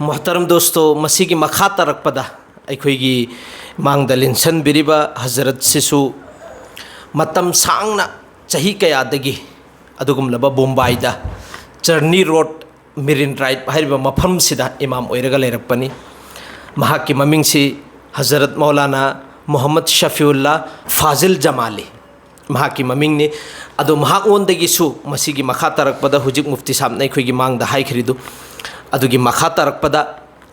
मोहतरम दोस्तों मसी की मखा तरकपदा अखोगी मांगदा लिंसन बिरिबा हजरत सिसु मतम सांगना चही कयादगी अदुगुमलबा मुंबईदा चर्नी रोड मिरिन ड्राइव हाइरिबा मफम सिदा इमाम ओइरगा लेरकपनी महाकी ममिंगसी हजरत मौलाना मोहम्मद शफीउल्ला फाजिल जमाली महाकी ममिंगनी अदो महाओंदगिसु मसीगी मखा तरकपदा हुजिक मुफ्ती साहब ने अखोगी मांगदा हाइखरिदु अदुगी मखा तरकपदा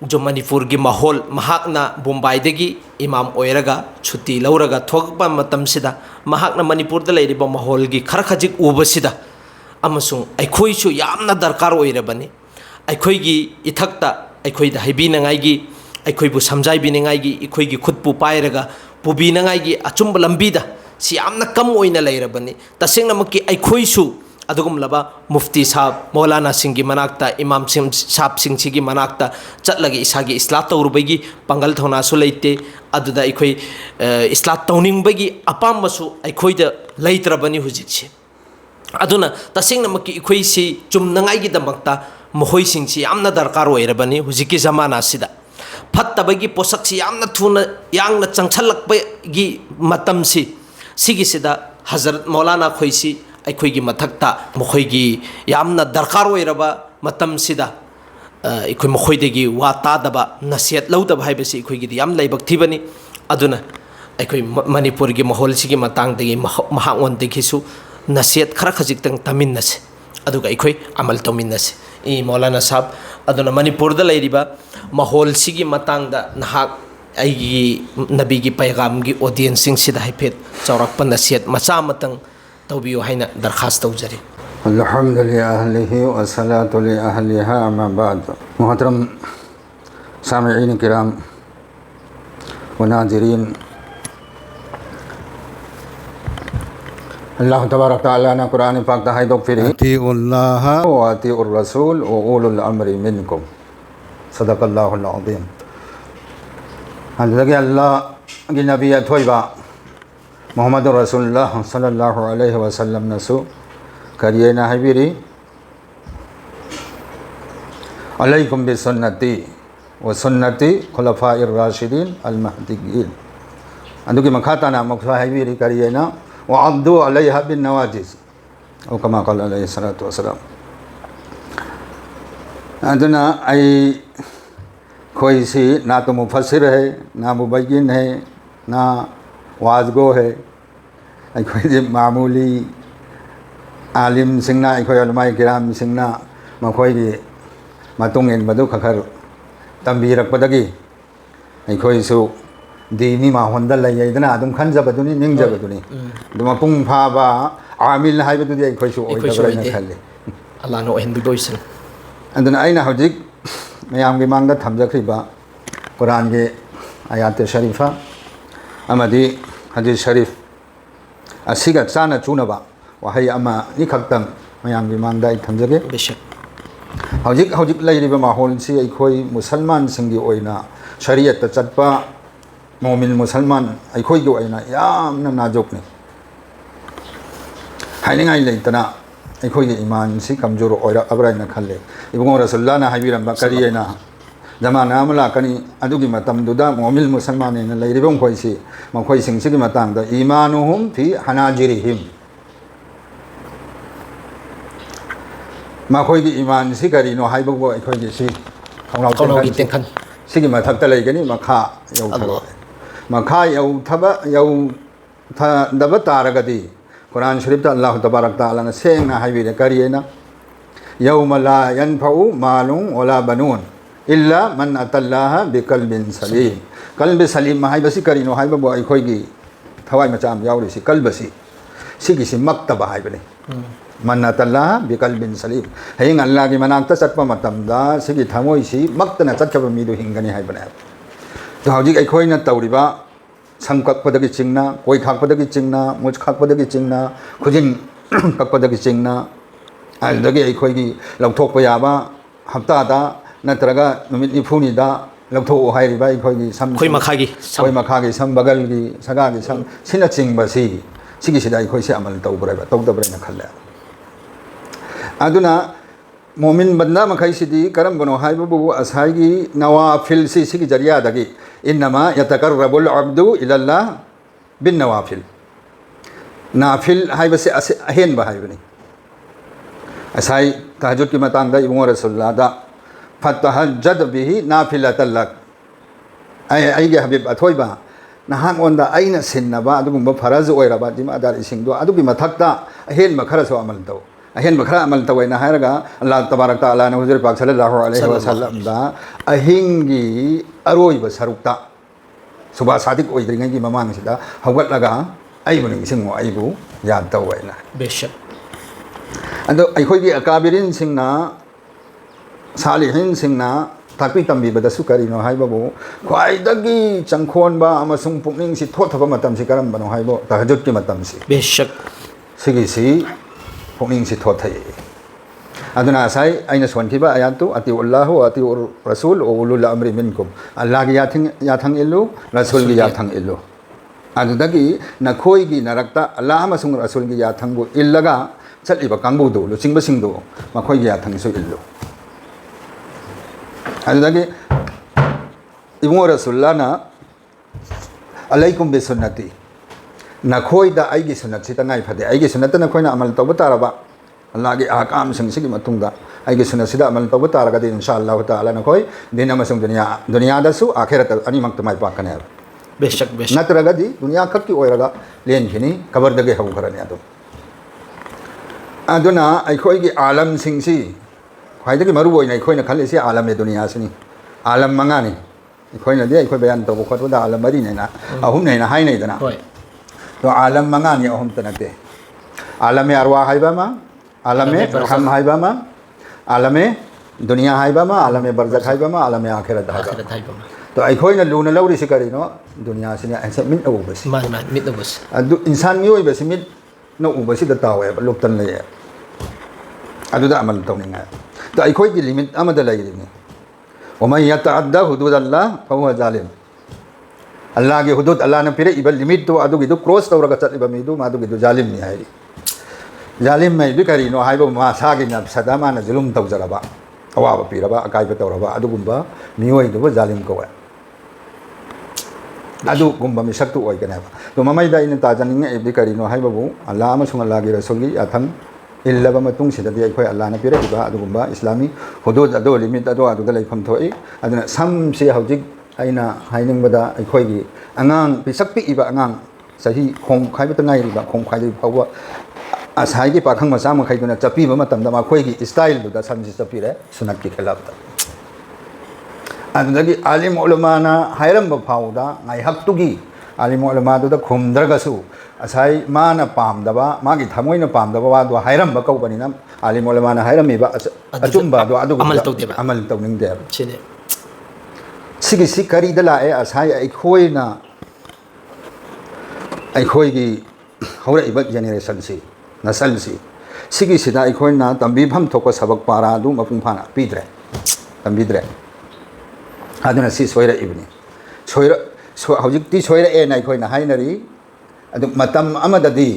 जो मणिपुर की माहौल महाकना मुंबईदगी इमाम ओइरगा छुट्टी लौरगा थोकपा मतमसिदा महाकना मणिपुर दा लेरिबा माहौल की खर खजिक उबसिदा अमसुंग अखोइसु यामना दरकार ओइरबनी अखोइगी इथक्ता अखोइदा हाइबिनंगाइगी अखोइबु समझाइबिनंगाइगी अखोइगी खुदपु पाइरगा पुबिनंगाइगी अचुंब लंबीदा सि यामना कम ओइना लेरबनी तसेंगनमकी अखोइसु अदुगुमलबा मुफ्ती साहब मौलाना सिंह की मनाक्ता इमाम साहब सिंह की मनाक्ता चलगे इसागी इस्लाह तौरबगी पंगल थौनासु लेते अदुदा अखोइ इस्लाह तौनिंगबगी अपामसु अखोइद लेत्रबनी हुजिकसे अदुना तसेंगनमकी अखोइसि चुमनंगाइगिदमक्ता महोइसिंगसि यामना दरकार ओइरबनी हुजिकी जमानासिदा फत्तबगी पोसक्सि यामना थुना यांगना चंगछलकबगी मतमसि सिगिसिदा हजरत मौलाना खोइसि अखोइगी मथक्ता मखोइगी यामना दरकार ओइरबा मतमसिदा अखोइ मखोइदगी वा तादबा नसियत लौदबा हाइबसि अखोइगी याम लाइबक थिबनी अदुना अखोइ मणिपुर की माहौलसिगी मतांगदगी महाओंदगिसु नसियत खरा खजिक्तंग तमिन्नसे अदुगा अखोइ अमल तौमिन्नसे ई मौलाना साहब अदुना मणिपुर दा लेरिबा माहौलसिगी मतांगदा नहाक अईगी नबी की पैगाम की ऑडियंस सिंगसिदा हाइफेट चौरकपा नसियत मचा मतंग तौबियो हाइना दरखास्त तौजरी अल्हम्दुलिल्लाहि व सलातु लि अहलिहा अम्मा बाद मोहतरम सामिईन किराम व नाज़रीन अल्लाह तबारक तआला ने कुरान पाक दा हाइदो फिर अतीउल्लाह व अतीउर रसूल व उलुल अम्रि मिनकुम सदक़ल्लाहुल अज़ीम अल्लाह की नबी अथोइबा मोहम्मद रसूलुल्लाह सल्लल्लाहु अलैहि वसल्लम नसु करिए ना हाइबिरी अलैकुम बिसुन्नती व सुन्नती खुलफाइर राशिदीन अल महदीयीन अंदुकी मखाता ना मखा हाइबिरी करिए ना व अब्दु अलैहा बिन नवाजिज ओ कमा क़ाल अलैहि सलातु वसलाम अदना आई कोई सी ना तो मुफस्सिर है ना मुबय्यिन है ना वाजगो है अखोई मामूली आलिम सिंगना अखोई उलमाए किराम सिंगना मखोई मतुंग इनबदु खखर तंबीरकपदगी अखोइसु दीनी माहौंदा लैयैदना अदुम खनजबदुनी निंगजबदुनी दुम पुंग फाबा आमिल हाइबदुदी अखोइसु ओइदबरैना खल्ले अल्लाहनो ओहनबिबोइसन अदना आइना हजिक मयाम की मांगदा थमजखरिबा कुरान के आयात शरीफा अमदी हदीस शरीफ असिगा चाना चुनबा वहाई अमा निखक्तम मयाम की मांगदा थमजगे बेशक हजिक हजिक लैरिबा माहौल से अखोई मुसलमान सिंगी ओइना शरीयत चटपा मोमिन मुसलमान अखोई की ओइना यामना नाजुकनी हाइनिंगाई लेतना अखोई ईमान से कमजोर ओइरा अबराइना खल्ले इबुंग रसूलुल्लाह ना हाइबिरंबा करियेना जमाना अमला कनी अदुगी मतमदुदा मोमिन मुसलमान ने लैरिबों खोइसी मखोइ सिंगसिगी मतांगदा ईमानुहुम फी हनाजिरिहिम मखोइगी ईमान सि करिनो हाइबगो अखोइगी सि कौनाउगी तेंखन सिगी मथक्ता लैगनी मखा यौथबा मखा यौथबा यौथदब तारगदी कुरान शरीफ ता अल्लाह तबारक तआला ने सेंगना हाइबिरे करियेना यौम ला यनफउ मालुन वला बनून इल्ला मन अतल्लाह बिकल्बिन सलीम कल्ब सलीम हाइबसी करिनो हाइबबो अखोइगी थवाई मचाम यावरिसी कल्बसी सिगिसी मक्तबा हाइबने मन अतल्लाह बिकल्बिन सलीम हेंग अल्लाह की मनाक्ता चटपा मतमदा सिगी थमोइसी मक्तना चटकबा मीदु हिंगनी हाइबने तो हौजिक अखोइना तौरिबा संकक्पदगी चिंगना कोई खाकपदगी चिंगना मुझ खाकपदगी चिंगना खुजिंग कक्पदगी चिंगना अदगी अखोइगी लौथोकपा याबा हप्तादा नत्रगा नुमित निफुनीदा लौथोक हाइरिबा अखोइगी सम खोइ मखागी सम बगलगी सगागी सम सिना चिंगबसी सिगी सिदा अखोइसे अमल तौबरैबा तौदबरैना खल्ले अदुना मोमिन बंदा मखई सिदी करम बनो हाय बबु असाई नवाफिल सी जरिया दगी इन्नमा यतकर्रबुल अब्दु इलल्लाह बिन नवाफिल नाफिल हाय बसे अहेन बहाय बनी असाई तहज्जुद की मतंग दा इबुंग रसूलुल्लाह दा फतहज्जद बिही नाफिलतल लक आई गे हबीब अथोइबा नहांग ओंदा आइना सिन्नबा अदुगुंबा फरज ओइरबा जिमादार इसिंगदो अदुगी मथक्ता अहेन मखरसो अमल तौ अहेन मखरा अमल तवैना हायरगा अल्लाह तबारक तआला ने हुजूर पाक सल्लल्लाहु अलैहि वसल्लम दा अहिंगी अरोइबा सरुक्ता सुबह सादिक ओइद्रिंगै की ममांग सिदा हवगटलगा आइबु निंगसिंगो आइबु याद तवैना बेशक अदो अखोइगी अकाबिरिन सिंगना सालिहिन सिंगना ताकि तंबी बदसु करिनो हाइबबो ख्वाइदगी चंखोनबा अमसुंग पुकनिंग सि थोथबा मतम सि करम बनो हाइबो तहज्जुद की मतम सि बेशक सिगी सि पुकनिंग सि थोथै अदुना साई आइना सोनखिबा आयातु अतिउल्लाहु अतिउर रसूल ओ उलुल अम्रि मिनकुम अल्लाह की याथंग इल्लु रसूल की याथंग इल्लु अदुदगी नखोइगी नरक्ता अल्लाह अमसुंग रसूल की याथंगबु इल्लगा चलिबा कांगबुदु लुचिंगबा सिंगदु मखोइगी याथंग सु इल्लु अदुदगी इबुंग रसूलुल्लाहना अलैकुम बिसुन्नती नखोइदा आइगी सुन्नत सि तंगाइ फदे आइगी सुन्नत नखोइना अमल तौबा तारबा अल्लाह की आकाम सिंग सिगी मतुंगदा आइगी सुन्नत सिदा अमल तौबा तारगदि इंशाअल्लाह ताआला नखोइ दिन अमसुंग दुनिया दसु आखिरत अनिमक तमाइ पाकने बेशक बेशक नत्रगदि दुनिया खक्की ओइरगा लेनखिनी कबरदगे हौखरने अदुना अखोइगी आलम सिंगसि ख्वाइदगी मरु ओइना अखोइना खल्लिसि आलम ए दुनिया सिनी आलम मंगानी अखोइना दि अखोइ बयान तौबा खतुदा आलम मरी नैना अहुम नैना हाइ नैदना तो आलम मंगानी अहुम तनते आलम अरवा हाइबामा आलम रहम हाइबामा आलम दुनिया हाइबामा आलम बरज़ख हाइबामा आलम आखिरत हाइबामा तो अखोइना लूना लौरिसि करिनो दुनिया सिनी ऐसे मिट उबसि मान मिट उबस अदु इंसान मियोइबसि मिट न उबसि द तावे लुक्तन ले अदुदा अमल तौनिंगा तो अखोइगी लिमिट अमदा लैरिनी वमन यतअद्दा हुदूदल्लाह फहुवा जालिम अल्लाह की हुदूद अल्लाह ने फिर इबल लिमिट तो अदुगी दु क्रॉस तौरगा चलिबा मिदु मादुगी दु जालिम नि हाइरी जालिम में भी करिनो हाइबो मा सागी न सदा माना जुलुम तौजरबा अवाब पीरबा अकाइबा तौरबा अदुगुंबा मियोइ दुबो जालिम कोवा अदुगुंबा मिसक्तु ओइगनेबा तो ममैदा इन ताजनिंग एबि करिनो हाइबो अल्लाह अमसुंग अल्लाह की रसूलगी अथंग इल्लबा मतुंग सिददि अखोइ अल्लाह ने पिरइबा अदुगुंबा इस्लामी हुदूद अदो लिमिट अदो अदुदा लेफम थोइ अदुना समसि हौजिक अइना हाइनिंगबदा अखोइगी अंगांग पिसक पिइबा अंगांग सही खों खाइबता ngaइरिबा खों खाइदि फावबा असाइगी पाखंग मचा मखैदुना चपीबा मतमदा मखोइगी स्टाइल दुदा समसि चपीरे सुनत की खिलाफता अदुदगी आलिम उलमाना हाइरंबा फावदा ngaihaktugi आलिम उलमा दुदा खुमद्रगसु असाई माना पामदबा मागी थमोइना पामदबा वादो हाइरंबा कौबनिना आलिम उलमाना हाइरमिबा अचुंबा दो अदुगु अमल तौनिंगदे सिने सिगी सि करिदा लाए असाई अखोइना अखोइगी हौरइबा जेनेरेशन सि नसल सि सिगी सिदा अखोइना तंबीफम थोको सबक पारा दु मपुंग फाना पीद्रे तंबीद्रे अदुना सि सोइरा इबनी सोइरा हौजिकती सोइरा ए नाइ खोइना हाइनरी अदु मतम अमददी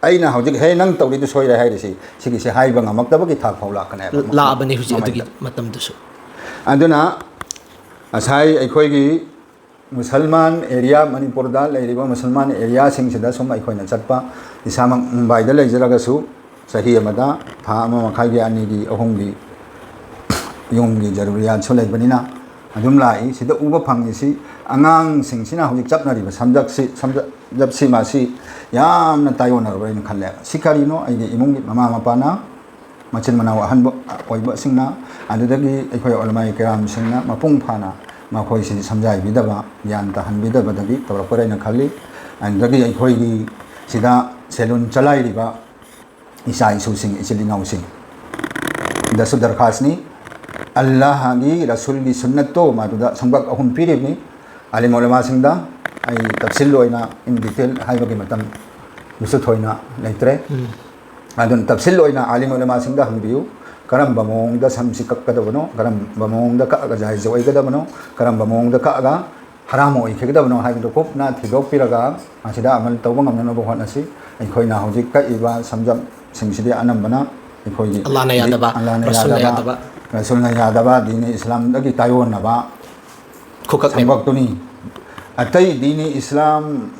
अइना हौजिक हे नंग तौरिदु सोइरा हाइरिसि सिगी सि हाइबा ngamaktaba थाक फाउ लाकने लाबनी हुजि अदुगी मतम दसु अदुना असाई अखोइगी मुसलमान एरिया मणिपुर दा लेरिबा मुसलमान एरिया सिंगसिदा सोम अखोइना चटपा इसामक मुंबई दा लेजरगसु सही अमदा था अमा मखाइगी अनिगी अहुंगी युंगी जरूरियात सो लेबनिना अदुम लाई सिदा उबा फंगिसि अंगांग सिंगसिना हौजिक चपनरिबा समजबसि मासि यामना तायोनरबैन खल्ले सिकारिनो आइगे इमुंगी ममा मपाना मचिन मनाव अहनबो ओइबा सिंगना अदुदगी अखोइ उलमाई किराम सिंगना मपुंग फाना मखोइ सि समझाइबिदबा यान तहनबिदबदगी तौरपरेना खल्ली अदुदगी अखोइगी सिदा सेलून चलाइरिबा इसा इसुसिंग इचिलिनाउ सिंग दसु दरखासनी अल्लाह की रसूल की सुन्नतो मादुदा संबक अहुम पीरिबनी आलिम उलमा सिंगदा आई तफसील लोइना इन डिटेल हाइबगी मतम मुसु थोइना लेत्रे अदुन तफसील लोइना आलिम उलमा सिंगदा हंबियु करम बमोंगदा समसि कक्कदबनो करम बमोंगदा कअगा जायज ओइगदबनो करम बमोंगदा कअगा हराम ओइखगदबनो हाइबदो कोपना थिदोक पिरगा आसिदा अमल तौबा ngamnanabo hotnasi अखोइना हौजिक कइबा समजम सिंगसिदि अनंबना ꯑꯩꯈꯣꯏꯒꯤ ꯑꯜꯂꯥꯍꯅ ꯌꯥꯗꯕ ꯔꯁꯨꯜꯅ ꯌꯥꯗꯕ ꯔꯁꯨꯜꯅ ꯌꯥꯗꯕ ꯗꯤꯅꯤ ꯏꯁꯂꯥꯝꯗꯒꯤ ꯇꯥꯌꯣꯟꯅꯕ ꯁꯝꯕꯛꯇꯨꯅꯤ ꯑꯇꯩ ꯗꯤꯅꯤ ꯏꯁꯂꯥꯝ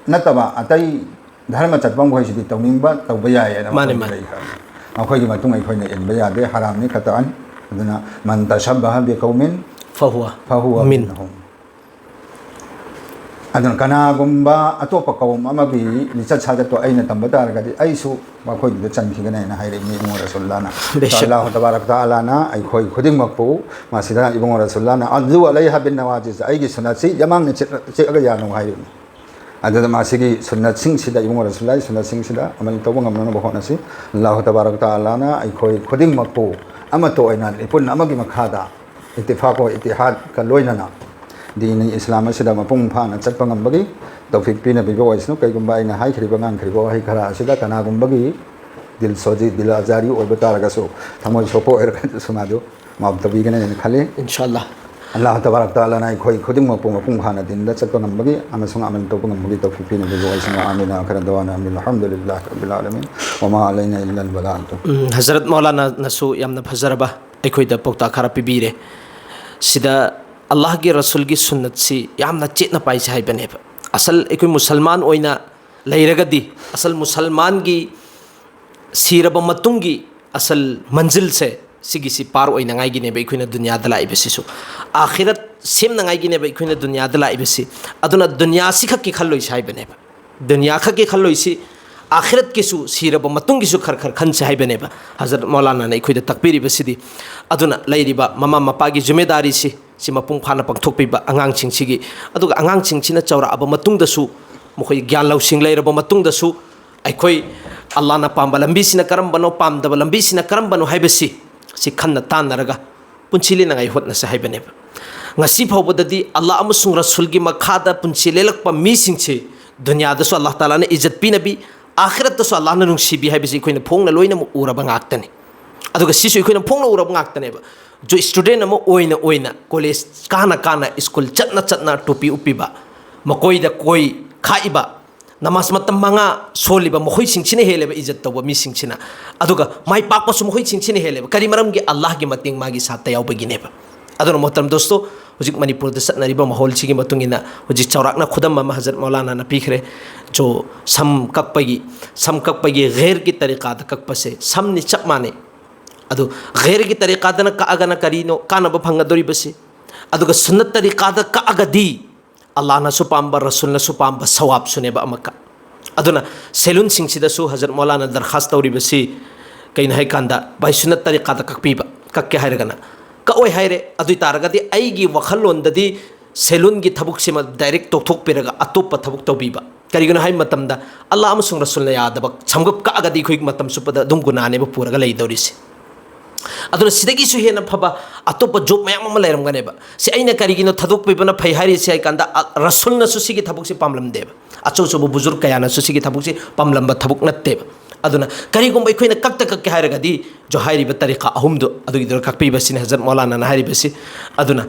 ꯅꯠꯇꯕ ꯑꯇꯩ ꯙꯔꯃ ꯆꯠꯄ ꯃꯈꯣꯏꯁꯤꯗꯤ ꯇꯧꯅꯤꯡꯕ ꯇꯧꯕ ꯌꯥꯏꯌꯦꯅ ꯃꯈꯣꯏꯒꯤ ꯃꯇꯨꯡ ꯑꯩꯈꯣꯏꯅ ꯏꯟꯕ ꯌꯥꯗꯦ ꯍꯔꯥꯝꯅꯤ ꯈꯇꯑꯟ ꯑꯗꯨꯅ ꯃꯟ ꯇꯁhabbaha biqaumin fahuwa minhum adun kanagumba atopa kawum amagi lichat sajato aina tamba taragadi aisu makhoi da chankhigana na haire mi ibn rasulullah sallallahu tabarak taala na ai khoi khuding makpu masida ibn rasulullah na adu alaiha bin nawajiz aigi sunati yamang ne che aga ya no haire adada masigi sunnat sing sida ibn rasulullah sunnat sing sida amal to ngamna no bahona si allah tabarak taala na ai khoi khuding makpu amato aina ipun amagi makhada ittifaqo ittihad ka loina na dini islam asida mapung phana chatpa ngambagi tawfik pina bibo waisno kaigumba ina hai khriba ngang khribo hai khara asida kana gumbagi dil soji dil azari oiba taraga so thamoi sopo er sumadu mabtabi gane khale inshallah allah tabarak taala na khoi khuding mapung phana din da chatpa ngambagi amasung amal to ngambagi tawfik pina bibo waisno amina akhara dawana alhamdulillah rabbil alamin wa ma alaina illa al balagh hazrat maulana nasu yamna fazaraba ekhoi da pokta khara pibire sida Allah ki Rasul ki sunnat si yamna chetna pai sai bane asal ekoi musalman oina leiragadi asal musalman gi siraba matungi asal manzil se sigi si par oina ngai gi ne be khoina dunya da lai besi su akhirat sem na ngai gi ne be khoina dunya da lai besi aduna dunya si khak ki khalloi sai bane dunya khak ki khalloi si akhirat ki su siraba matungi su khar khar khan sai bane hazrat maulana na khoi da takbiri besidi aduna leiriba mama mapa gi jumedari si mapung phana pangthokpiba angang chingchigi aduga angang chingchina chawra aba matung da su mokoi gyan lausing leiraba matung da su aikhoi allah na pamba lambi sina karam bano pam da lambi sina karam bano haibesi si khanna tan naraga punchili na ngai hotna sa haibane ngasi phawbadadi allah amusung rasul gi makhada punchile lakpa mi singche dunya da su allah taala na izzat pi nabi akhirat da su allah na nungsi bi haibesi khoina phongna loina mu uraba ngaktani aduga sisu khoina phongna uraba ngaktani ba जो student ओइना college काना school चटना टोपी उपिबा मकोइदा कोई खाइबा नमाज मतम मंगा सोलिबा मखोइ सिंचिने हेलेबा इज्जत तौबा मी सिंचिना अदुगा माइ पाकपसु मखोइ सिंचिने हेलेबा करी मरम गे अल्लाह की मतेंग मागी साथ यावबगिनेबा अदुना मोहतरम दोस्तों हुजिक मणिपुर द सतनरिबा माहौल सिगी मतुंगिना हुजिक चौराकना खुदम मा हजरत मौलाना ना पीखरे जो सम ककपगी गैर की तरीका द ककपसे समनि चप माने अदु गैर की तरीका दना कागना करीनो कानब फंगदोरी बसे अदुगा सुन्नत तरीका द कागदी अल्लाह ना सुपाम्बा रसूल ना सुपाम्बा सवाब सुनेबा अमका अदुना सेलून सिंगसिदा सु हजरत मौलाना दरखास्त तौरी बसी कइन है कांदा बाय सुन्नत तरीका द ककपीबा कक्के हायरगना कओय हायरे अदुई तारगदी आईगी वखलोंददी सेलून की थबुक सिमा डायरेक्ट तोथोक पेरगा अतोप थबुक तौबीबा करिगना हाय मतमदा अल्लाह अमसुंग रसूल ना यादबा समगप कागदी खुइक मतम सुपदा दुम गुनानेबा पुरगा लैदौरिसे अदुना सिदगी सु हेना फबा अतोप जोब मयाम अमा लैरमगनेबा से अइना करिगिनो थदोक पेबना फै हारि से कांदा रसूल न सुसिगी थबुक से पामलमदेबा अचौ चौ बुजुर्ग कयाना सुसिगी थबुक से पामलमबा थबुक नत्तेबा अदुना करिगुम अइखोइना कक्के हायरगदी जो हायरिबा तरीका अहुमदो अदुगी दर कक्पीबसिन हजरत मौलाना ना हायरिबसि अदुना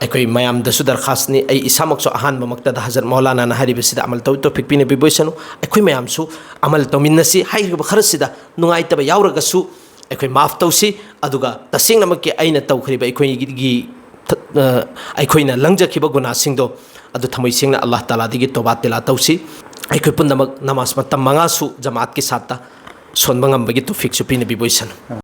अखोई मयाम दसु दरखास्तनी अइ इसामकसो अहानबा मक्तदा हजरत मौलाना ना हायरिबसिदा अमल तौ तो फिकपिने बिबोइसनु अखोई मयामसु अमल तौमिन्नसि हायरिबा खरसिदा नुंगाइतबा यावरगसु अखोई माफ तौसी अदुगा तसिंगनमके अइना तौखरिबा अखोइना लंजखिबा गुनासिंगदो अदु थमोइसिंगना अल्लाह ताला दिगी तौबा तिला तौसी अखोई पुनमक नमाज मतम मंगासु जमात के साथ सोनबंगम बगी तो फिक्स पिने बिबोइसन